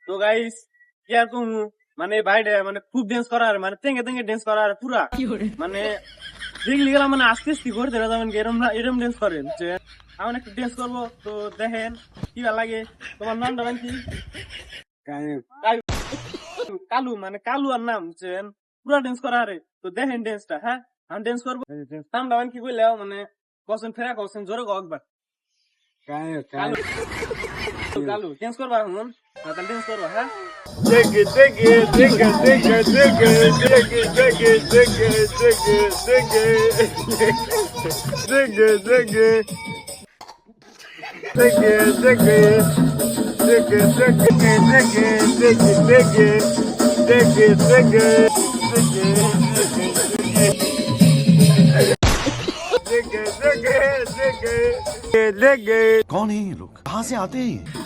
তো গাইস কি আর কম মানে বাইরে মানে খুব ড্যান্স করার মানে তেঙ্গে তেঙ্গে ড্যান্স করার পুরা মানে দেখলি গেলাম মানে আস্তে আস্তে করতে যেমন এরম এরম ড্যান্স করেন যে আমি একটু ড্যান্স করবো তো দেখেন কি ভালো লাগে তোমার নামটা মানে কি কালু কালু মানে কালু আর নাম যে পুরা ড্যান্স করা আরে তো দেখেন ড্যান্সটা হ্যাঁ আমি ড্যান্স করবো নামটা মানে কি কইলেও মানে কসেন ফেরা কসেন জোরে একবার কালু কালু ড্যান্স করবা এখন তাহলে ড্যান্স করবা হ্যাঁ Dig it, dig it, dig it, dig it, dig it, dig it, dig it, dig it, dig it, dig it, dig it, dig it. Dig it, dig it, dig it, dig it, dig it, dig it, dig it, dig it, dig it, dig it. कौन है ये लोग कहाँ से आते हैं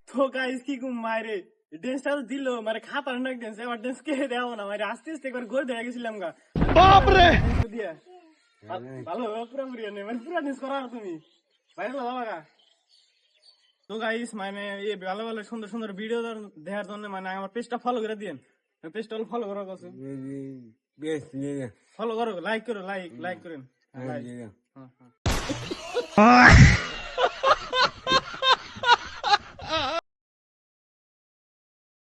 তো guys কি ঘুম মারে ড্যান্সটা তো দিল মানে খাতার না ড্যান্স এবার ড্যান্স কে দেও না মানে আস্তে আস্তে একবার গোল দিয়ে গেছিলাম গা বাপ রে ভালো পুরা মুড়িয়ে নে মানে পুরা ড্যান্স করা তুমি ভাই বাবা গা তো গাইস মানে এই ভালো ভালো সুন্দর সুন্দর ভিডিও দেখার জন্য মানে আমার পেজটা ফলো করে দিয়েন পেজটা ফলো করা আছে ফলো করো লাইক করো লাইক করেন